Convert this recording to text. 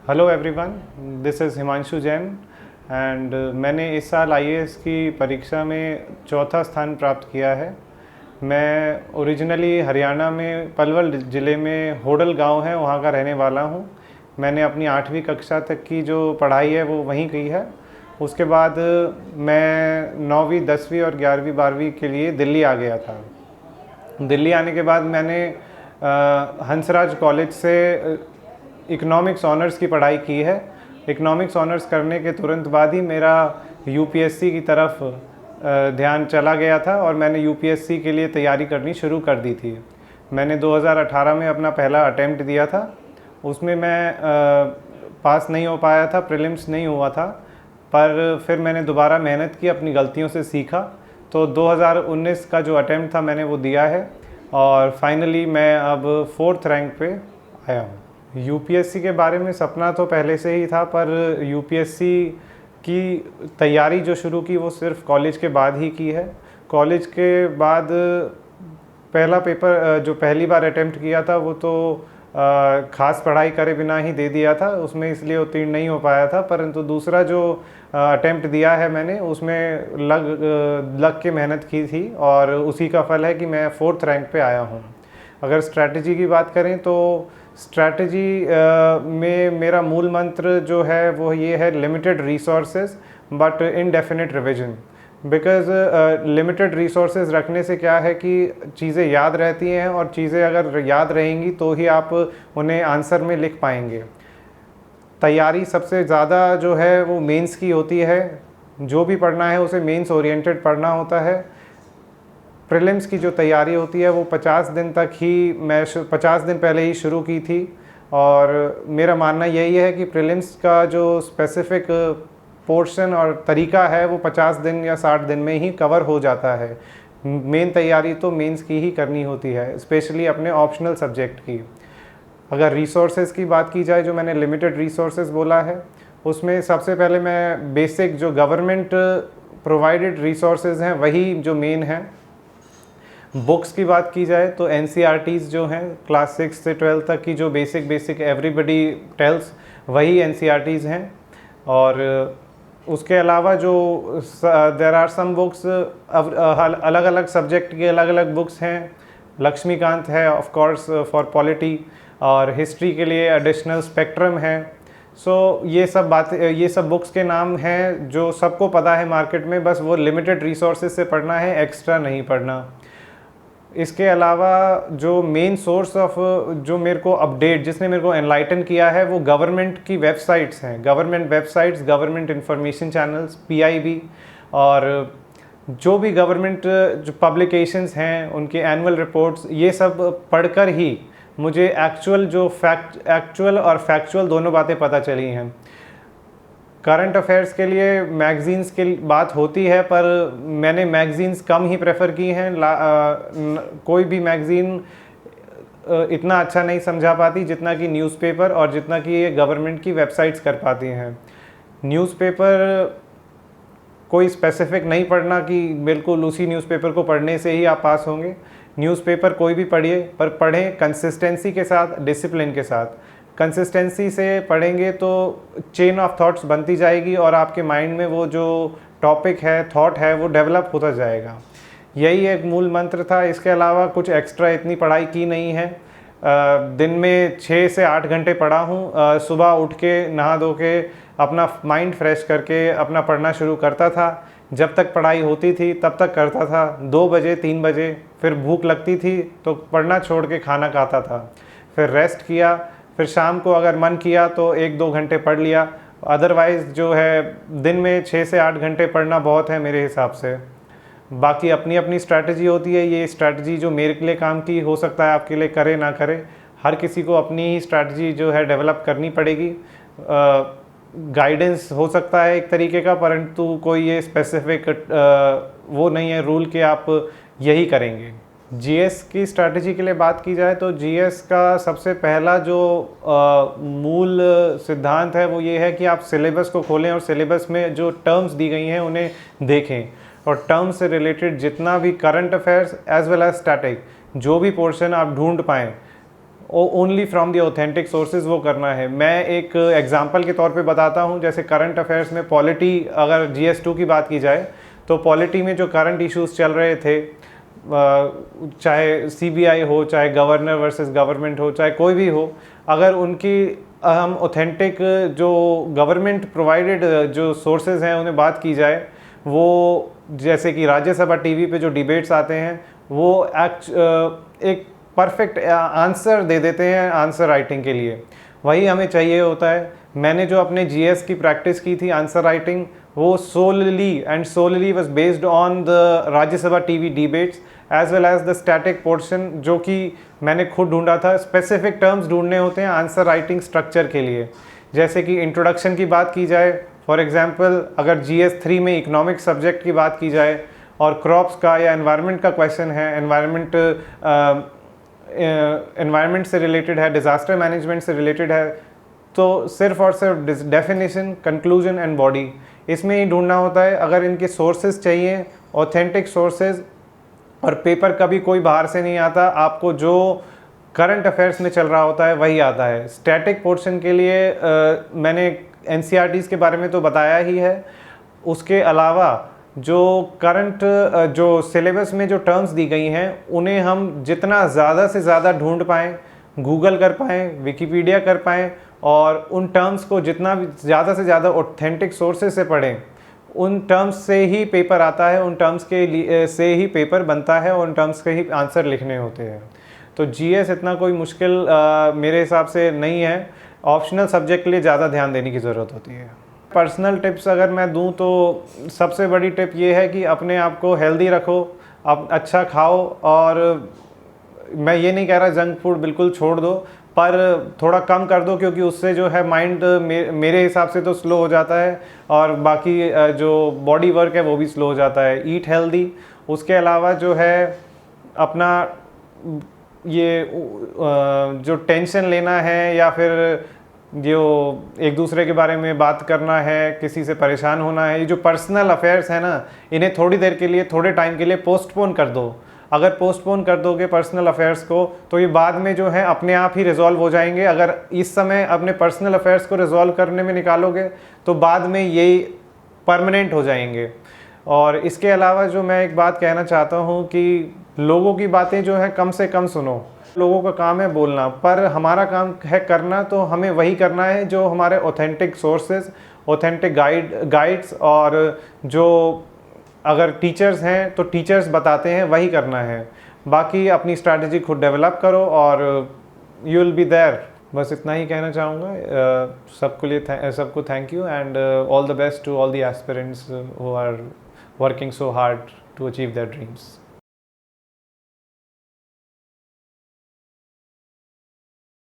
Hello everyone, this is Himanshu Jain and मैंने इस साल आईएएस की परीक्षा में चौथा स्थान प्राप्त किया है। मैं ओरिजिनली हरियाणा में पलवल ज़िले में होडल गांव है, वहां का रहने वाला हूं। मैंने अपनी 8वीं कक्षा तक की जो पढ़ाई है वो वहीं की है। उसके बाद मैं 9वीं 10वीं और 11वीं 12वीं के लिए दिल्ली आ गया था। दिल्ली आने के बाद मैंने हंसराज कॉलेज से इकोनॉमिक्स ऑनर्स की पढ़ाई की है। इकोनॉमिक्स ऑनर्स करने के तुरंत बाद ही मेरा यूपीएससी की तरफ ध्यान चला गया था और मैंने यूपीएससी के लिए तैयारी करनी शुरू कर दी थी। मैंने 2018 में अपना पहला अटेम्प्ट दिया था। उसमें मैं पास नहीं हो पाया था, प्रीलिम्स नहीं हुआ था, पर फिर मैंने दोबारा मेहनत की, अपनी गलतियों से सीखा। तो 2019 का जो अटेम्प्ट था मैंने वो दिया है और फाइनली मैं अब 4th रैंक पे आया हूँ। यूपीएससी के बारे में सपना तो पहले से ही था, पर यूपीएससी की तैयारी जो शुरू की वो सिर्फ कॉलेज के बाद ही की है। कॉलेज के बाद पहला पेपर जो पहली बार अटेम्प्ट किया था वो तो ख़ास पढ़ाई करे बिना ही दे दिया था, उसमें इसलिए उत्तीर्ण नहीं हो पाया था। परंतु दूसरा जो अटेम्प्ट दिया है मैंने, उसमें लग के मेहनत की थी और उसी का फल है कि मैं 4th रैंक पे आया हूँ। अगर स्ट्रैटेजी की बात करें तो स्ट्रैटेजी में मेरा मूल मंत्र जो है वो ये है, limited resources but indefinite revision. Because limited resources रखने से क्या है कि चीज़ें याद रहती हैं और चीज़ें अगर याद रहेंगी तो ही आप उन्हें आंसर में लिख पाएंगे। तैयारी सबसे ज़्यादा जो है वो मेंस की होती है। जो भी पढ़ना है उसे मेंस ओरिएंटेड पढ़ना होता है। प्रीलिम्स की जो तैयारी होती है वो 50 दिन तक ही, मैं 50 दिन पहले ही शुरू की थी और मेरा मानना यही है कि प्रीलिम्स का जो स्पेसिफिक पोर्शन और तरीका है वो 50 दिन या 60 दिन में ही कवर हो जाता है। मेन तैयारी तो मेंस की ही करनी होती है, स्पेशली अपने ऑप्शनल सब्जेक्ट की। अगर रिसोर्सेज की बात की जाए, जो मैंने लिमिटेड रिसोर्सेज बोला है, उसमें सबसे पहले मैं बेसिक जो गवर्नमेंट प्रोवाइडेड रिसोर्सेज हैं वही जो मेन है। बुक्स की बात की जाए तो एनसीईआरटीज़ जो हैं क्लास 6 से 12 तक की, जो बेसिक एवरीबडी टेल्स, वही एनसीईआरटीज़ हैं। और उसके अलावा जो देयर आर सम बुक्स, अलग अलग सब्जेक्ट के अलग अलग बुक्स हैं। लक्ष्मीकांत है ऑफ कोर्स फॉर पॉलिटी, और हिस्ट्री के लिए एडिशनल स्पेक्ट्रम है। ये सब बुक्स के नाम हैं जो सबको पता है मार्केट में, बस वो लिमिटेड रिसोर्सेज से पढ़ना है, एक्स्ट्रा नहीं पढ़ना। इसके अलावा जो मेन सोर्स ऑफ जो मेरे को अपडेट, जिसने मेरे को एनलाइटन किया है, वो गवर्नमेंट की वेबसाइट्स हैं। Government websites, government information channels, PIB, और जो भी गवर्नमेंट जो पब्लिकेशंस हैं उनके एनुअल रिपोर्ट्स, ये सब पढ़कर ही मुझे एक्चुअल और फैक्चुअल दोनों बातें पता चली हैं। करंट अफेयर्स के लिए मैगज़ीन्स की बात होती है, पर मैंने मैगज़ीन्स कम ही प्रेफर की हैं। कोई भी मैगज़ीन इतना अच्छा नहीं समझा पाती जितना कि न्यूज़पेपर, और जितना कि ये गवर्नमेंट की वेबसाइट्स कर पाती हैं। न्यूज़पेपर कोई स्पेसिफिक नहीं पढ़ना कि बिल्कुल उसी न्यूज़पेपर को पढ़ने से ही आप पास होंगे। न्यूज़पेपर कोई भी पढ़िए, पर पढ़ें कंसिस्टेंसी के साथ, डिसिप्लिन के साथ। कंसिस्टेंसी से पढ़ेंगे तो चेन ऑफ थॉट्स बनती जाएगी और आपके माइंड में वो जो टॉपिक है, थॉट है, वो डेवलप होता जाएगा। यही एक मूल मंत्र था। इसके अलावा कुछ एक्स्ट्रा इतनी पढ़ाई की नहीं है। दिन में 6 से 8 घंटे पढ़ा हूँ। सुबह उठ के नहा धो के अपना माइंड फ्रेश करके अपना पढ़ना शुरू करता था। जब तक पढ़ाई होती थी तब तक करता था। 2 बजे 3 बजे फिर भूख लगती थी तो पढ़ना छोड़ के खाना खाता था, फिर रेस्ट किया, फिर शाम को अगर मन किया तो 1-2 घंटे पढ़ लिया। अदरवाइज़ जो है दिन में 6 से 8 घंटे पढ़ना बहुत है मेरे हिसाब से। बाकी अपनी अपनी स्ट्रैटेजी होती है। ये स्ट्रैटेजी जो मेरे लिए काम की हो सकता है आपके लिए करे ना करे। हर किसी को अपनी ही स्ट्रैटेजी जो है डेवलप करनी पड़ेगी। गाइडेंस हो सकता है एक तरीके का, परंतु कोई ये स्पेसिफिक वो नहीं है रूल कि आप यही करेंगे। जीएस की स्ट्रैटेजी के लिए बात की जाए तो जीएस का सबसे पहला जो मूल सिद्धांत है वो ये है कि आप सिलेबस को खोलें और सिलेबस में जो टर्म्स दी गई हैं उन्हें देखें, और टर्म्स से रिलेटेड जितना भी current affairs as well as static जो भी पोर्शन आप ढूंढ पाएँ, only from the authentic sources वो करना है। मैं एक एग्जांपल के तौर पे बताता हूँ, जैसे करंट अफेयर्स में पॉलिटी, अगर GS2 की बात की जाए तो पॉलिटी में जो करंट इश्यूज चल रहे थे, चाहे CBI हो, चाहे गवर्नर वर्सेस गवर्नमेंट हो, चाहे कोई भी हो, अगर उनकी हम ऑथेंटिक जो गवर्नमेंट प्रोवाइडेड जो सोर्सेज हैं उन्हें बात की जाए, वो जैसे कि राज्यसभा टीवी पे जो डिबेट्स आते हैं वो एक परफेक्ट आंसर दे देते हैं आंसर राइटिंग के लिए, वही हमें चाहिए होता है। मैंने जो अपने GS की प्रैक्टिस की थी आंसर राइटिंग, वो solely was based on the Rajya Sabha TV debates as well as the static portion, जो कि मैंने खुद ढूंढा था। स्पेसिफिक टर्म्स ढूंढने होते हैं आंसर राइटिंग स्ट्रक्चर के लिए। जैसे कि इंट्रोडक्शन की बात की जाए, फॉर एग्जांपल अगर GS3 में इकोनॉमिक सब्जेक्ट की बात की जाए और क्रॉप्स का या एनवायरनमेंट का क्वेश्चन है, एनवायरनमेंट से रिलेटेड है, डिज़ास्टर मैनेजमेंट से रिलेटेड है, तो सिर्फ और सिर्फ डेफिनेशन, कंक्लूजन एंड बॉडी, इसमें ही ढूंढना होता है। अगर इनके सोर्सेज चाहिए ऑथेंटिक सोर्सेज, और पेपर कभी कोई बाहर से नहीं आता, आपको जो करंट अफेयर्स में चल रहा होता है वही आता है। स्टैटिक पोर्शन के लिए मैंने NCERTs के बारे में तो बताया ही है, उसके अलावा जो करंट जो सिलेबस में जो टर्म्स दी गई हैं उन्हें हम जितना ज़्यादा से ज़्यादा ढूंढ पाएँ, गूगल कर पाएँ, विकीपीडिया कर पाएँ, और उन टर्म्स को जितना भी ज़्यादा से ज़्यादा ऑथेंटिक सोर्सेज से पढ़ें, उन टर्म्स से ही पेपर आता है, उन टर्म्स के लिए से ही पेपर बनता है, और उन टर्म्स के ही आंसर लिखने होते हैं। तो GS इतना कोई मुश्किल मेरे हिसाब से नहीं है। ऑप्शनल सब्जेक्ट के लिए ज़्यादा ध्यान देने की ज़रूरत होती है। पर्सनल टिप्स अगर मैं दूं तो सबसे बड़ी टिप ये है कि अपने आप को हेल्दी रखो, आप अच्छा खाओ, और मैं ये नहीं कह रहा जंक फूड बिल्कुल छोड़ दो, पर थोड़ा कम कर दो, क्योंकि उससे जो है माइंड मेरे हिसाब से तो स्लो हो जाता है, और बाकी जो बॉडी वर्क है वो भी स्लो हो जाता है। Eat healthy. उसके अलावा जो है अपना ये जो टेंशन लेना है या फिर जो एक दूसरे के बारे में बात करना है, किसी से परेशान होना है, ये जो पर्सनल अफेयर्स है ना, इन्हें थोड़ी देर के लिए, थोड़े टाइम के लिए पोस्टपोन कर दो। अगर पोस्टपोन कर दोगे पर्सनल अफेयर्स को तो ये बाद में जो है अपने आप ही रिजॉल्व हो जाएंगे। अगर इस समय अपने पर्सनल अफेयर्स को रिजॉल्व करने में निकालोगे तो बाद में ये परमानेंट हो जाएंगे। और इसके अलावा जो मैं एक बात कहना चाहता हूँ कि लोगों की बातें जो है कम से कम सुनो। लोगों का काम है बोलना, पर हमारा काम है करना, तो हमें वही करना है जो हमारे ऑथेंटिक सोर्सेज, ऑथेंटिक गाइड्स, और जो अगर टीचर्स हैं तो टीचर्स बताते हैं वही करना है। बाकी अपनी स्ट्रैटेजी खुद डेवलप करो और यू विल बी देयर। बस इतना ही कहना चाहूँगा। सबको thank you, and all the best to all the aspirants who are working so hard to achieve their dreams.